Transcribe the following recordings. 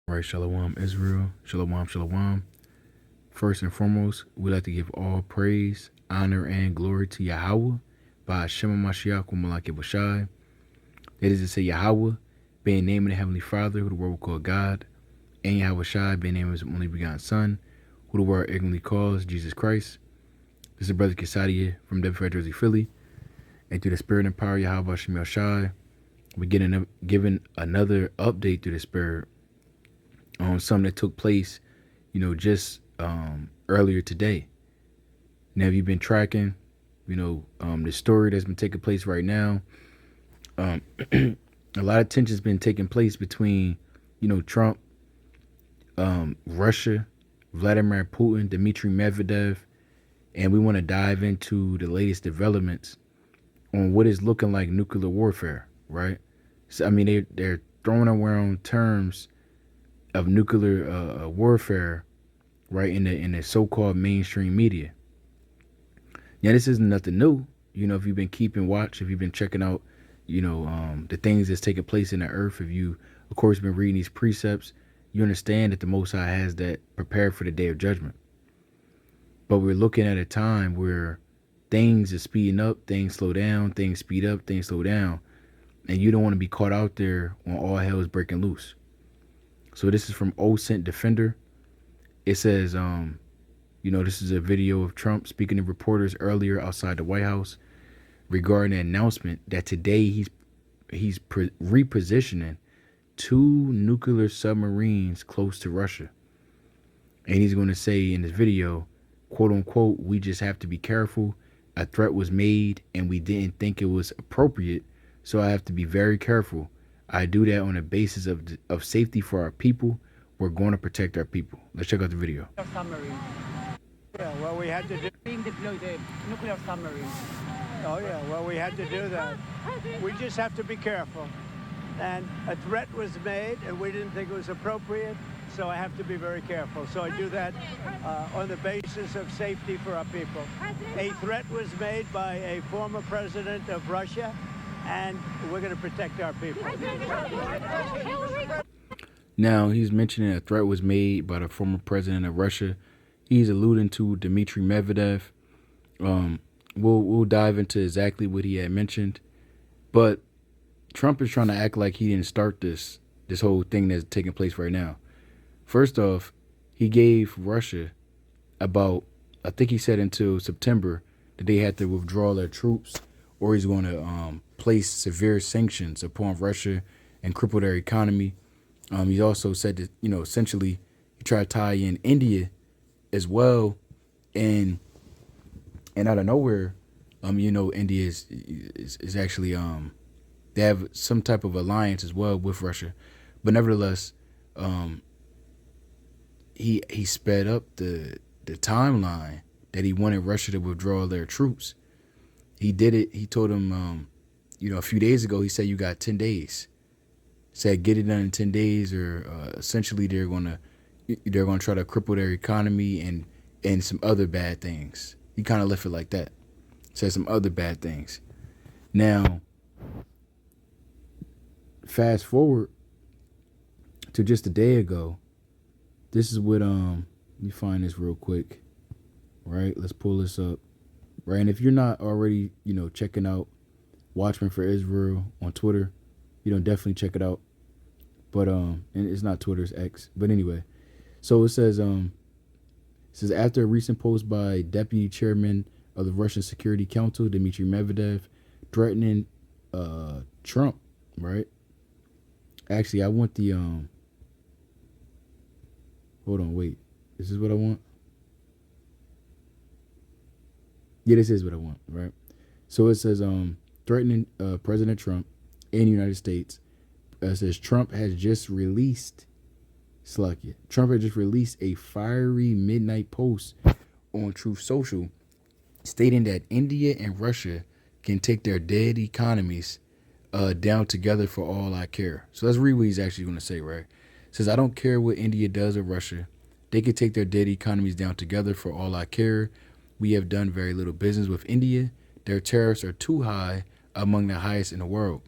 Right, Shalom Israel, Shalom, Shalom. First and foremost, we like to give all praise, honor, and glory to Yahweh by Hashem Mashiach Malaki Bashai. That is to say, Yahweh, being named the Heavenly Father, who the world will call God, and Yahweh Shai, being named his only begotten Son, who the world ignorantly calls Jesus Christ. This is Brother Kesadia from W Jersey, Philly, and through the Spirit and power of Yahweh Hashem Shai, we're giving another update through the Spirit on something that took place, just earlier today. Now, have you been tracking, the story that's been taking place right now? A lot of tension's been taking place between, Trump, Russia, Vladimir Putin, Dmitry Medvedev, and we want to dive into the latest developments on what is looking like nuclear warfare, right? So, I mean, they're throwing around terms of nuclear warfare, right, in the so-called mainstream media. Now, this isn't nothing new. If you've been keeping watch, if you've been checking out, the things that's taking place in the earth, if you, of course, been reading these precepts, you understand that the Most High has that prepared for the day of judgment. But we're looking at a time where things are speeding up, things slow down, things speed up, things slow down, and you don't want to be caught out there when all hell is breaking loose. So this is from Cent Defender. It says, this is a video of Trump speaking to reporters earlier outside the White House regarding an announcement that today he's repositioning 2 nuclear submarines close to Russia. And he's going to say in this video, quote unquote, "We just have to be careful. A threat was made and we didn't think it was appropriate. So I have to be very careful. I do that on the basis of safety for our people. We're going to protect our people." Let's check out the video. Submarine. Yeah, well, we had to do. Being deployed the nuclear submarine. Oh yeah, well, we had to do that. We just have to be careful. And a threat was made, and we didn't think it was appropriate, so I have to be very careful. So I do that on the basis of safety for our people. A threat was made by a former president of Russia, and we're going to protect our people. Now, he's mentioning a threat was made by the former president of Russia. He's alluding to Dmitry Medvedev. We'll dive into exactly what he had mentioned. But Trump is trying to act like he didn't start this whole thing that's taking place right now. First off, he gave Russia about, I think he said until September, that they had to withdraw their troops, or he's going to place severe sanctions upon Russia and cripple their economy. He also said that, essentially he tried to tie in India as well. And out of nowhere, India is actually, they have some type of alliance as well with Russia. But nevertheless, he sped up the timeline that he wanted Russia to withdraw their troops. He did it. He told him, a few days ago, he said, "You got 10 days. Said get it done in 10 days, or essentially they're gonna try to cripple their economy and some other bad things." He kind of left it like that. Said some other bad things. Now, fast forward to just a day ago. This is what let me find this real quick. Right, let's pull this up. Right, and if you're not already, checking out Watchmen for Israel on Twitter, definitely check it out. But and it's not Twitter, it's X. But anyway, so it says after a recent post by Deputy Chairman of the Russian Security Council, Dmitry Medvedev, threatening Trump, right? Actually, I want the hold on, wait. Is this what I want? Yeah, this is what I want, right? So it says threatening President Trump in the United States. It says Trump has just released a fiery midnight post on Truth Social stating that India and Russia can take their dead economies down together for all I care. So let's read what he's actually going to say, right? It says, "I don't care what India does or Russia. They can take their dead economies down together for all I care. We have done very little business with India. Their tariffs are too high, among the highest in the world.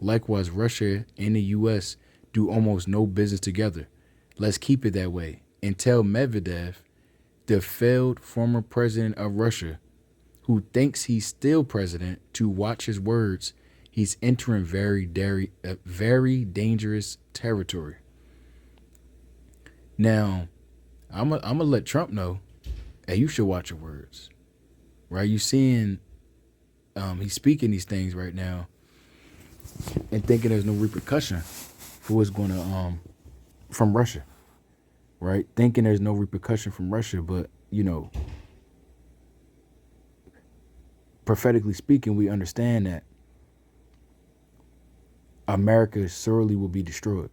Likewise, Russia and the U.S. do almost no business together. Let's keep it that way and tell Medvedev, the failed former president of Russia, who thinks he's still president, to watch his words. He's entering very dangerous territory. Now, I'm gonna let Trump know, hey, you should watch your words, right? You seeing he's speaking these things right now and thinking there's no repercussion for what's going to from Russia, right? Thinking there's no repercussion from Russia, but prophetically speaking, we understand that America surely will be destroyed.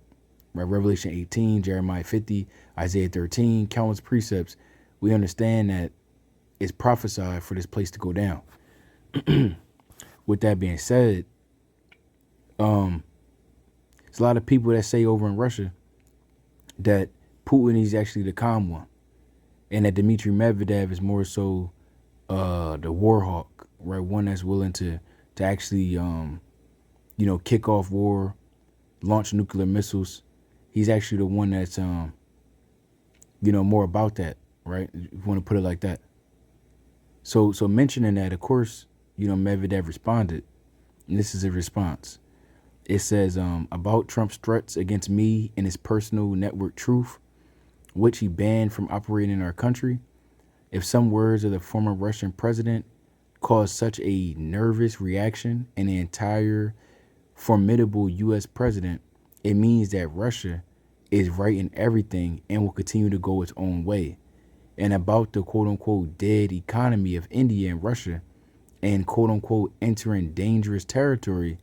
Right? Revelation 18, Jeremiah 50, Isaiah 13, countless precepts. We understand that it's prophesied for this place to go down. With that being said, there's a lot of people that say over in Russia that Putin is actually the calm one, and that Dmitry Medvedev is more so the war hawk, right? One that's willing to actually kick off war, launch nuclear missiles. He's actually the one that's more about that, right? If you want to put it like that. So mentioning that, of course, Medvedev responded, and this is a response. It says, about Trump's threats against me and his personal network Truth, which he banned from operating in our country. If some words of the former Russian president caused such a nervous reaction in the entire formidable U.S. president, it means that Russia is right in everything and will continue to go its own way. And about the quote-unquote dead economy of India and Russia and quote-unquote entering dangerous territory,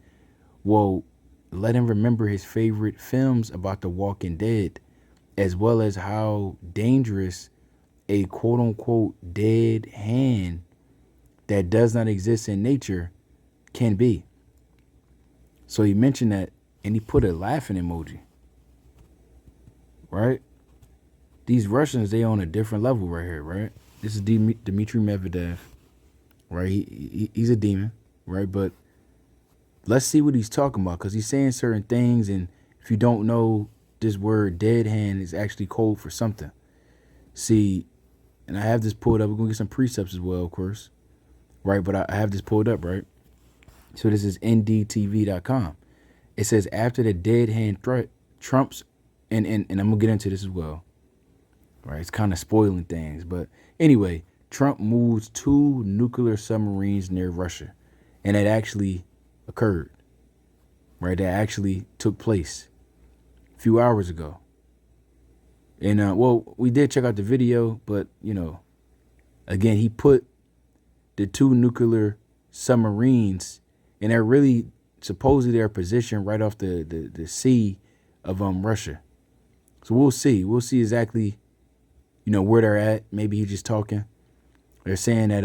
well, let him remember his favorite films about the Walking Dead, as well as how dangerous a quote-unquote dead hand that does not exist in nature can be. So he mentioned that, and he put a laughing emoji, right? These Russians, they on a different level right here, right? This is Dmitry Medvedev, right? He's a demon, right? But let's see what he's talking about, because he's saying certain things, and if you don't know, this word dead hand is actually code for something. See, and I have this pulled up. We're going to get some precepts as well, of course, right? But I have this pulled up, right? So this is ndtv.com. It says, after the dead hand threat, Trump's, and I'm going to get into this as well, right? It's kind of spoiling things. But anyway, Trump moves 2 nuclear submarines near Russia. And that actually occurred, right? That actually took place a few hours ago. And, we did check out the video, but, again, he put the 2 nuclear submarines, and they're really supposedly they're positioned right off the sea of Russia. So we'll see. We'll see exactly, where they're at. Maybe he's just talking. They're saying that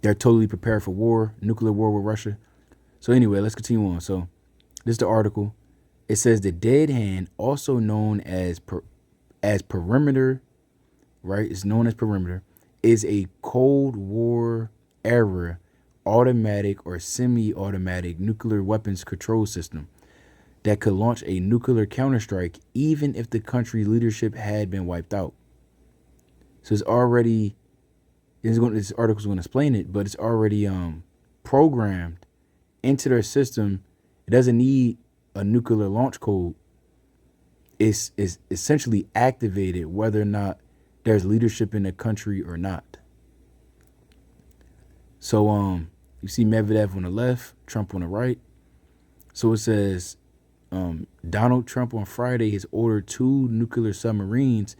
they're totally prepared for war, nuclear war with Russia. So anyway, let's continue on. So this is the article. It says the dead hand, also known as perimeter, right? It's known as perimeter, is a Cold War era automatic or semi-automatic nuclear weapons control system that could launch a nuclear counterstrike even if the country's leadership had been wiped out. So it's already, this article is going to explain it, but it's already programmed into their system. It doesn't need a nuclear launch code. It's essentially activated whether or not there's leadership in the country or not. So you see Medvedev on the left, Trump on the right. So it says Donald Trump on Friday has ordered 2 nuclear submarines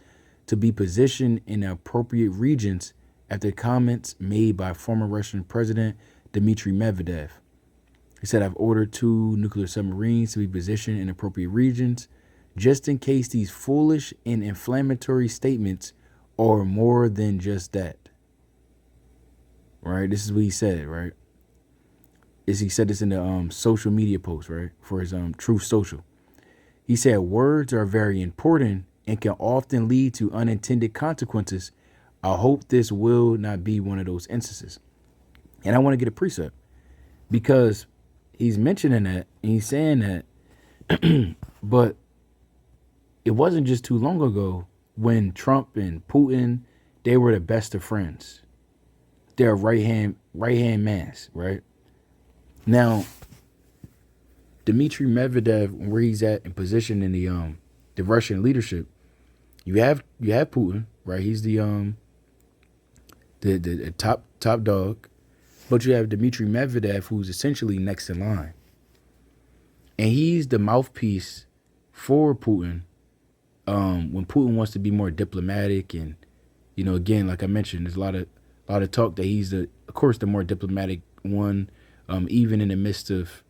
to be positioned in the appropriate regions after comments made by former Russian President Dmitry Medvedev. He said, I've ordered 2 nuclear submarines to be positioned in appropriate regions just in case these foolish and inflammatory statements are more than just that. Right? This is what he said, right? He said this in the social media post, right? For his Truth Social. He said, words are very important and can often lead to unintended consequences. I hope this will not be one of those instances. And I want to get a precept because he's mentioning that and he's saying that, but it wasn't just too long ago when Trump and Putin, they were the best of friends. They're right hand mans, right? Now, Dmitry Medvedev, where he's at in position in the Russian leadership, you have Putin, right? He's the top dog, but you have Dmitry Medvedev, who's essentially next in line, and he's the mouthpiece for Putin. When Putin wants to be more diplomatic, and again, like I mentioned, there's a lot of talk that he's of course, the more diplomatic one, even in the midst of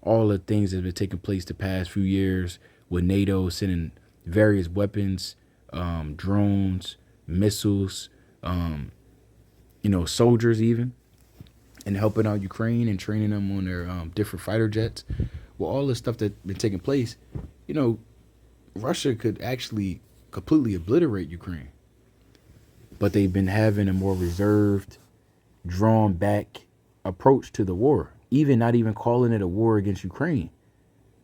all the things that have been taking place the past few years with NATO sending various weapons, drones, missiles, soldiers even, and helping out Ukraine and training them on their different fighter jets. Well, all this stuff that's been taking place, you know, Russia could actually completely obliterate Ukraine, but they've been having a more reserved, drawn back approach to the war, even not even calling it a war against Ukraine.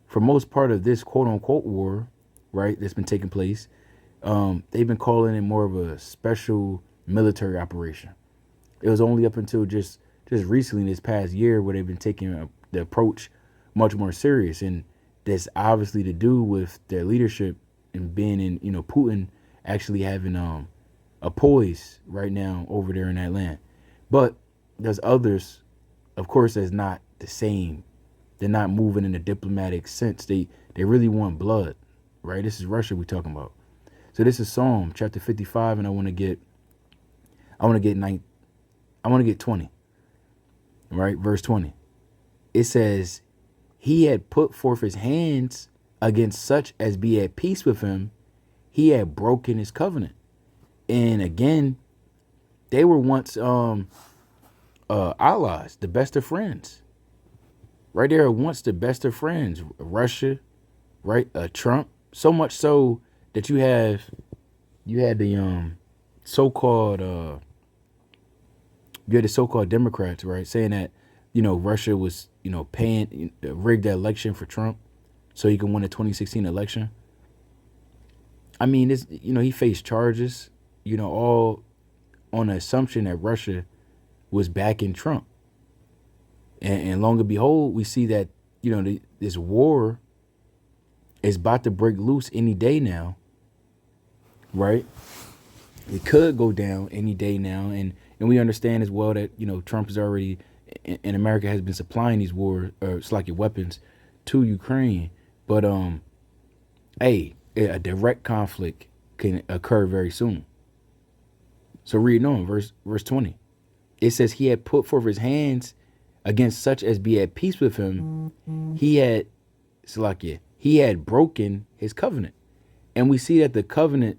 For most part of this quote unquote war, right, that's been taking place, they've been calling it more of a special military operation. It was only up until just recently, this past year, where they've been taking the approach much more serious, and that's obviously to do with their leadership and being in, Putin actually having a poise right now over there in that land. But there's others, of course, that's not the same. They're not moving in a diplomatic sense. They really want blood, right? This is Russia we're talking about. So this is Psalm chapter 55, and I want to get 20, right? Verse 20. It says, he had put forth his hands against such as be at peace with him. He had broken his covenant. And again, they were once allies, the best of friends. Right there, once the best of friends. Russia, right? Trump. So much so that you had the so-called Democrats, right, saying that Russia was paying rigged the election for Trump so he can win the 2016 election. I mean, this he faced charges, all on the assumption that Russia was backing Trump, and long and behold, we see that this war is about to break loose any day now, right? It could go down any day now, and we understand as well that Trump is already, and America has been supplying these weapons to Ukraine, but a direct conflict can occur very soon. So read on, verse 20. It says, he had put forth his hands against such as be at peace with him. He had broken his covenant. And we see that the covenant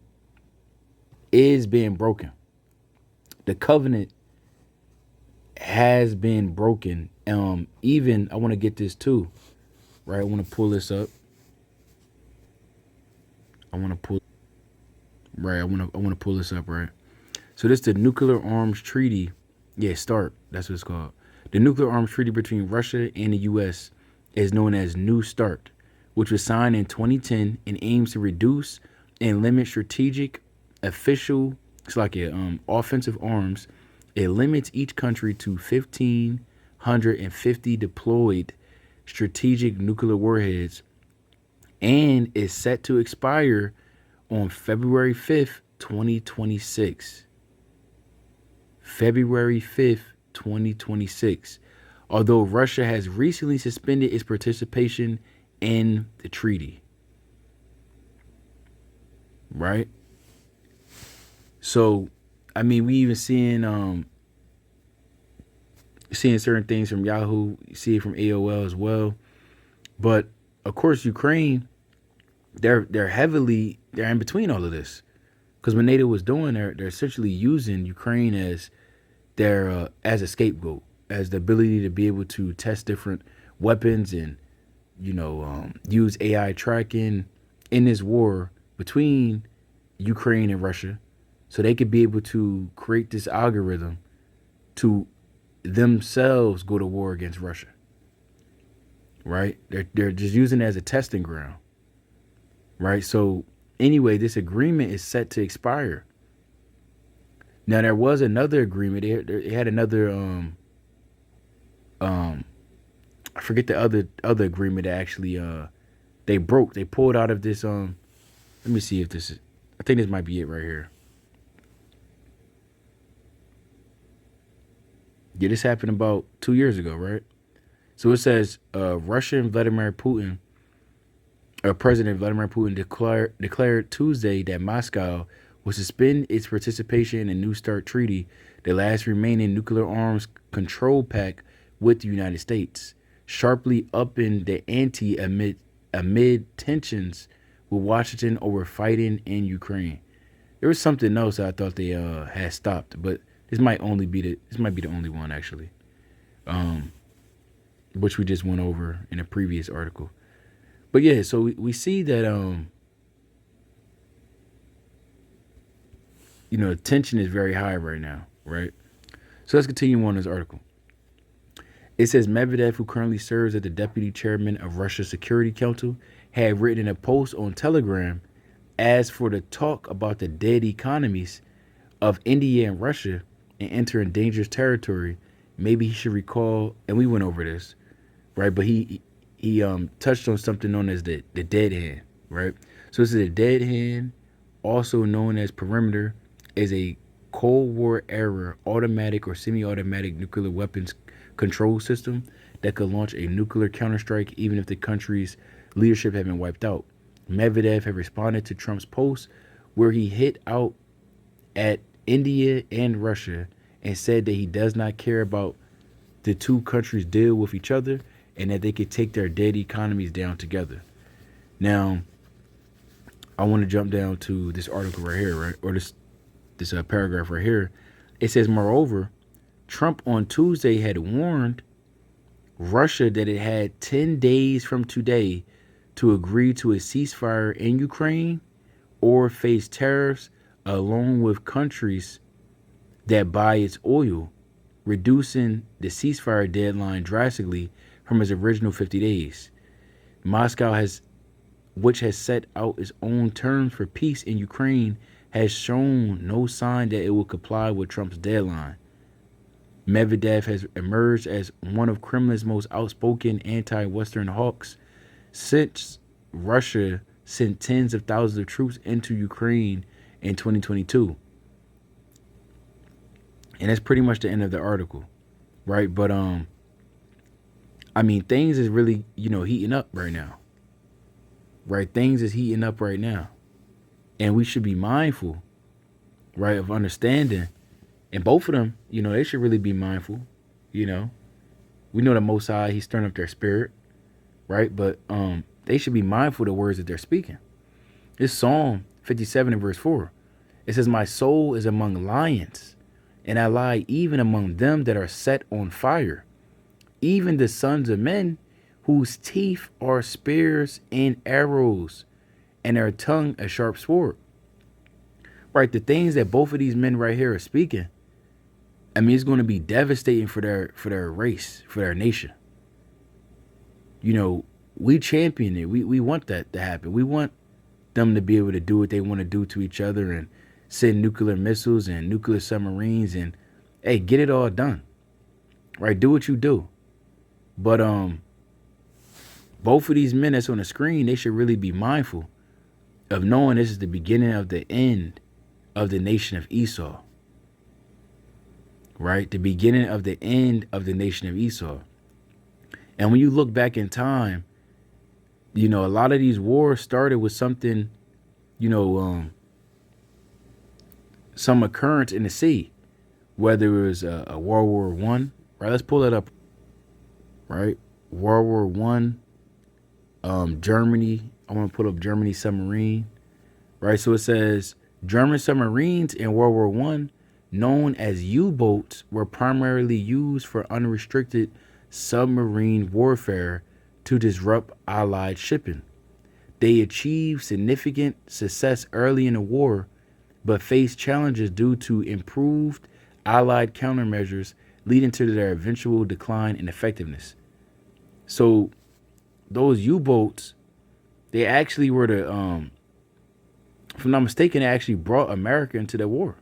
is being broken. The covenant has been broken. Even, I want to get this too, right? I want to pull this up. I want to pull this up, right? So this is the Nuclear Arms Treaty. Yeah, START. That's what it's called. The Nuclear Arms Treaty between Russia and the U.S. is known as New START, which was signed in 2010 and aims to reduce and limit strategic, offensive arms. It limits each country to 1,550 deployed strategic nuclear warheads, and is set to expire on February 5th, 2026. February 5th, 2026. Although Russia has recently suspended its participation in the treaty. Right? So, I mean, we even seeing certain things from Yahoo, you see it from AOL as well. But of course, Ukraine, they're in between all of this, because when NATO was doing, they're essentially using Ukraine as their as a scapegoat, as the ability to be able to test different weapons and use AI tracking in this war between Ukraine and Russia, so they could be able to create this algorithm to themselves go to war against Russia. Right? They're just using it as a testing ground. Right? So Anyway, this agreement is set to expire. Now there was another agreement. They had another um I forget the other agreement that actually they broke. They pulled out of this let me see if this is, I think this might be it right here. Yeah, this happened about 2 years ago, right? So it says Russian Vladimir Putin, President Vladimir Putin declared Tuesday that Moscow will suspend its participation in the New START treaty, the last remaining nuclear arms control pact with the United States, sharply upping the ante amid tensions with Washington over fighting in Ukraine. There was something else I thought they had stopped, but this might be the only one actually, um, which we just went over in a previous article. But yeah, so we see that tension is very high right now, right? So let's continue on this article. It says Medvedev, who currently serves as the deputy chairman of Russia's Security Council, had written in a post on Telegram, as for the talk about the dead economies of India and Russia and entering dangerous territory, maybe he should recall, and we went over this, right? But he touched on something known as the dead hand, right? So this is a dead hand, also known as perimeter, is a Cold War era automatic or semi-automatic nuclear weapons control system that could launch a nuclear counterstrike even if the country's leadership had been wiped out. Medvedev had responded to Trump's post where he hit out at India and Russia and said that he does not care about the two countries deal with each other and that they could take their dead economies down together. Now, I want to jump down to this article right here, right? Or this paragraph right here. It says, moreover, Trump on Tuesday had warned Russia that it had 10 days from today to agree to a ceasefire in Ukraine or face tariffs along with countries that buy its oil, reducing the ceasefire deadline drastically from its original 50 days. Moscow which has set out its own terms for peace in Ukraine, has shown no sign that it will comply with Trump's deadline. Medvedev has emerged as one of Kremlin's most outspoken anti-Western hawks since Russia sent tens of thousands of troops into Ukraine in 2022. And that's pretty much the end of the article, right? But I mean, things is really, heating up right now. Right? Things is heating up right now. And we should be mindful, right, of understanding. And both of them, they should really be mindful, We know the Most High, He's stirring up their spirit, right? But they should be mindful of the words that they're speaking. This Psalm 57 and verse 4, it says, my soul is among lions, and I lie even among them that are set on fire, even the sons of men whose teeth are spears and arrows, and their tongue a sharp sword. Right, the things that both of these men right here are speaking, I mean, it's going to be devastating for their race, for their nation. We champion it. We want that to happen. We want them to be able to do what they want to do to each other and send nuclear missiles and nuclear submarines and, hey, get it all done. Right, do what you do. But both of these men that's on the screen, they should really be mindful of knowing this is the beginning of the end of the nation of Esau. Right? The beginning of the end of the nation of Esau. And when you look back in time, a lot of these wars started with something, some occurrence in the sea, whether it was a World War One, right? Let's pull that up, right? World War One, Germany. I want to put up Germany submarine, right? So it says German submarines in World War One, known as U-boats, were primarily used for unrestricted submarine warfare to disrupt Allied shipping. They achieved significant success early in the war, but faced challenges due to improved Allied countermeasures, leading to their eventual decline in effectiveness. So those U-boats, they actually were If I'm not mistaken, it actually brought America into the war.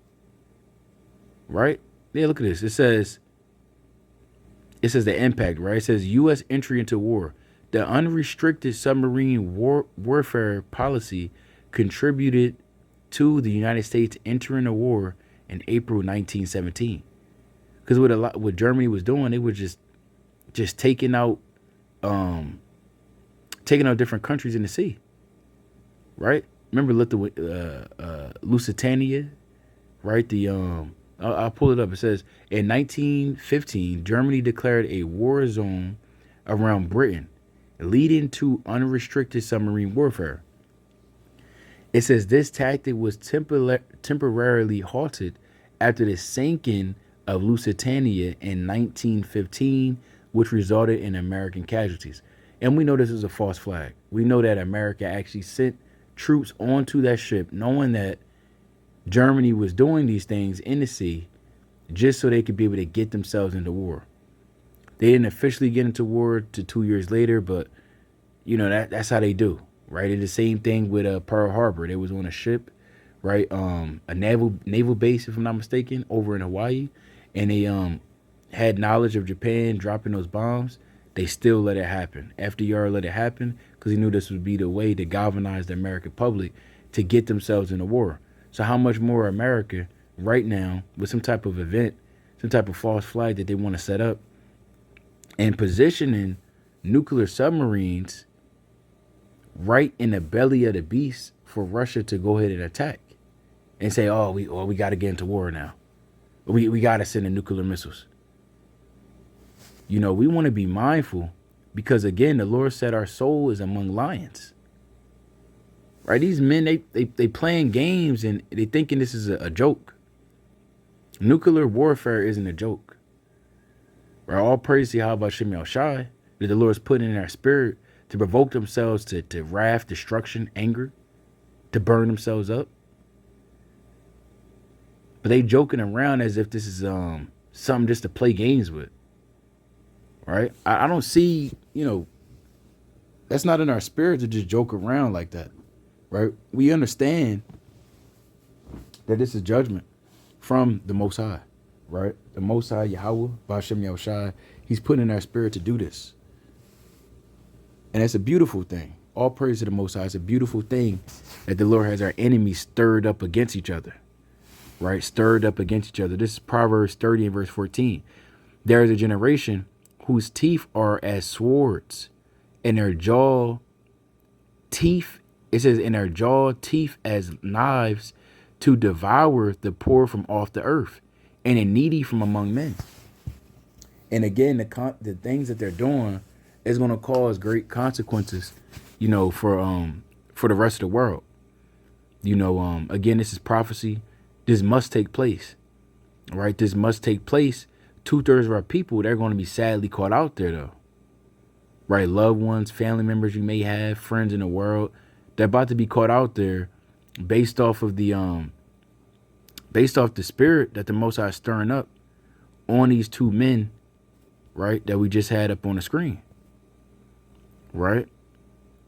Right? Yeah, look at this. It says the impact, right? It says U.S. entry into war. The unrestricted submarine warfare policy contributed to the United States entering the war in April 1917. Because what Germany was doing, they were just um taking out different countries in the sea, right? Remember Lusitania, right? I'll pull it up. It says in 1915, Germany declared a war zone around Britain, leading to unrestricted submarine warfare. It says this tactic was temporarily halted after the sinking of Lusitania in 1915, which resulted in American casualties. And we know this is a false flag. We know that America actually sent troops onto that ship, knowing that Germany was doing these things in the sea just so they could be able to get themselves into war. They didn't officially get into war to 2 years later, but that's how they do, right? It's the same thing with Pearl Harbor. They was on a ship, right? A naval base, if I'm not mistaken, over in Hawaii, and they had knowledge of Japan dropping those bombs. They still let it happen. FDR let it happen because he knew this would be the way to galvanize the American public to get themselves in a war. So how much more America right now with some type of event, some type of false flag that they want to set up and positioning nuclear submarines right in the belly of the beast for Russia to go ahead and attack and say, we got to get into war now. We got to send the nuclear missiles. We want to be mindful because, again, the Lord said our soul is among lions. Right? These men, they playing games and they thinking this is a joke. Nuclear warfare isn't a joke. Right? All praise to Yahweh Shem Shai that the Lord's putting in our spirit to provoke themselves to wrath, destruction, anger, to burn themselves up. But they joking around as if this is something just to play games with. Right? I don't see, that's not in our spirit to just joke around like that. Right? We understand that this is judgment from the Most High. Right? The Most High, Yahweh, Bashem Yahushai, He's putting in our spirit to do this. And it's a beautiful thing. All praise to the Most High. It's a beautiful thing that the Lord has our enemies stirred up against each other. Right? Stirred up against each other. This is Proverbs 30 and verse 14. There is a generation whose teeth are as swords, and their jaw teeth, it says, in their jaw teeth as knives to devour the poor from off the earth and the needy from among men. And again, the things that they're doing is going to cause great consequences, for the rest of the world. Again, this is prophecy. This must take place, right? This must take place. 2/3 of our people, they're going to be sadly caught out there, though. Right? Loved ones, family members you may have, friends in the world, they're about to be caught out there based off the spirit that the Most High is stirring up on these two men, right, that we just had up on the screen. Right?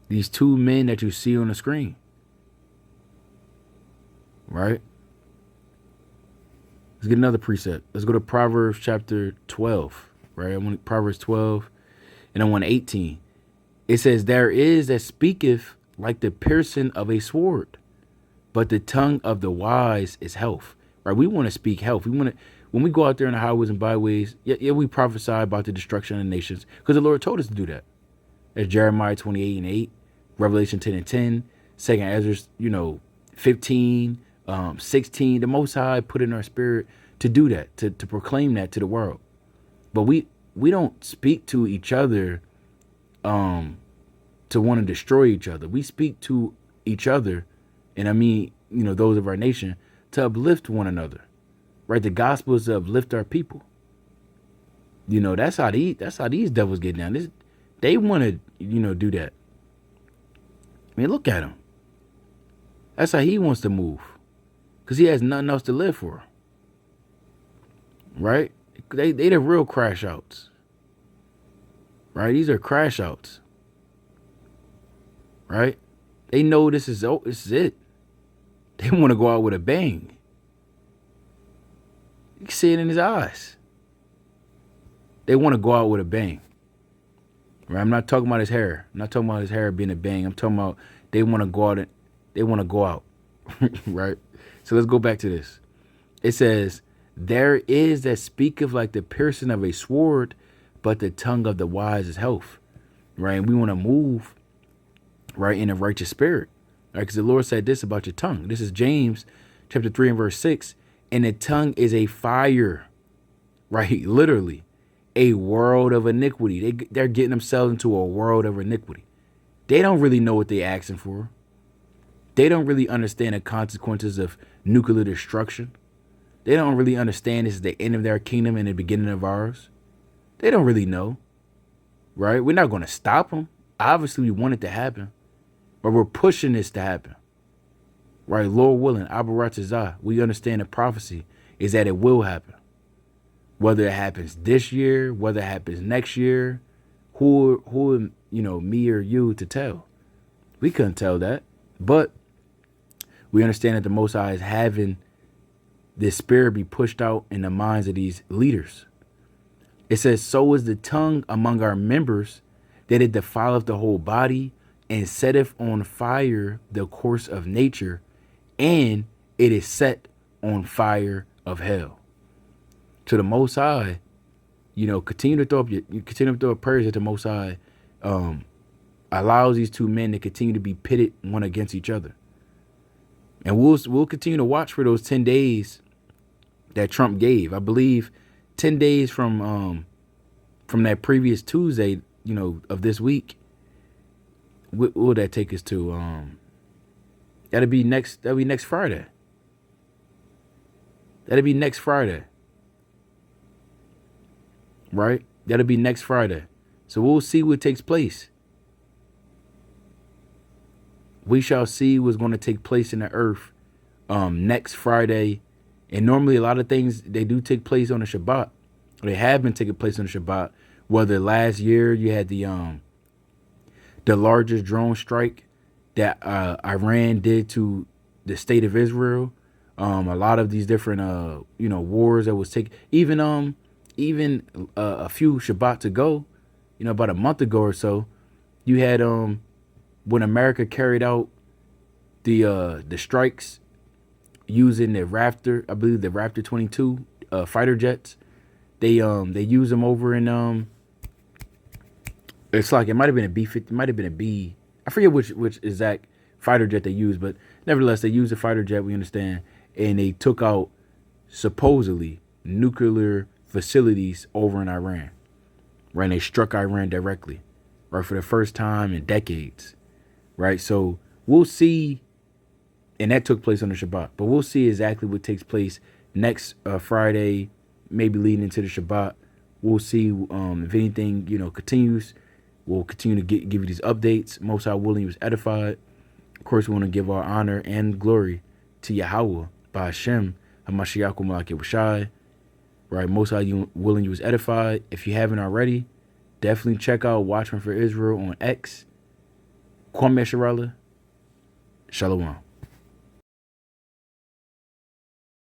These two men that you see on the screen. Right? Let's get another precept. Let's go to Proverbs chapter 12. Right? I want Proverbs 12 and I want 18. It says, there is that speaketh like the piercing of a sword, but the tongue of the wise is health. Right? We want to speak health. When we go out there in the highways and byways, we prophesy about the destruction of the nations because the Lord told us to do that. As Jeremiah 28 and 8, Revelation 10 and 10, 2 Ezra, 15, 16. The Most High put in our spirit to do that, to proclaim that to the world. But we don't speak to each other to want to destroy each other. We speak to each other, and I mean, those of our nation, to uplift one another. Right? The gospel is to uplift our people. That's how these devils get down. They want to, do that. I mean, look at him. That's how he wants to move. Because he has nothing else to live for. Right? They the real crash outs. Right? These are crash outs. Right? They know this is it. They want to go out with a bang. You can see it in his eyes. They want to go out with a bang. Right? I'm not talking about his hair. I'm not talking about his hair being a bang. I'm talking about they want to go out. They want to go out. Right? So let's go back to this. It says, there is that speaketh like the piercing of a sword, but the tongue of the wise is health. Right? And we want to move, right, in a righteous spirit. Right? Because the Lord said this about your tongue. This is James chapter 3 and verse 6. And the tongue is a fire. Right? Literally. A world of iniquity. They're getting themselves into a world of iniquity. They don't really know what they're asking for. They don't really understand the consequences of nuclear destruction. They don't really understand this is the end of their kingdom and the beginning of ours. They don't really know. Right? We're not going to stop them. Obviously, we want it to happen. But we're pushing this to happen. Right? Lord willing, Abaratazah, we understand the prophecy is that it will happen. Whether it happens this year, whether it happens next year, who me or you to tell? We couldn't tell that. But we understand that the Most High is having this spirit be pushed out in the minds of these leaders. It says, so is the tongue among our members, that it defileth the whole body, and setteth on fire the course of nature, and it is set on fire of hell. To the Most High, continue to throw up prayers that the Most High allows these two men to continue to be pitted one against each other. And we'll continue to watch for those 10 days that Trump gave. I believe 10 days from that previous Tuesday, of this week. What will that take us to? That'll be next Friday. That'll be next Friday. Right? That'll be next Friday. So we'll see what takes place. We shall see what's going to take place in the earth next Friday. And normally a lot of things, they do take place on the Shabbat. They have been taking place on the Shabbat. Whether last year you had the largest drone strike that Iran did to the state of Israel. A lot of these different wars that was taking, even a few Shabbats ago, about a month ago or so, you had when America carried out the strikes using the Raptor, I believe the Raptor 22 fighter jets. They use them over in it's like it might have been a B-50, it might have been a B. I forget which exact fighter jet they used, but nevertheless they used a fighter jet. We understand, and they took out supposedly nuclear facilities over in Iran. Right, and they struck Iran directly, right, for the first time in decades. Right, so we'll see, and that took place on the Shabbat. But we'll see exactly what takes place next Friday, maybe leading into the Shabbat. We'll see if anything, continues. We'll continue to give you these updates. Most High willing, you was edified. Of course, we want to give our honor and glory to Yahweh, by Hashem, HaMashiach Malak Yahushai. Right, Most High you willing, you was edified. If you haven't already, definitely check out Watchman for Israel on X. Kwame Sharala. Shalom.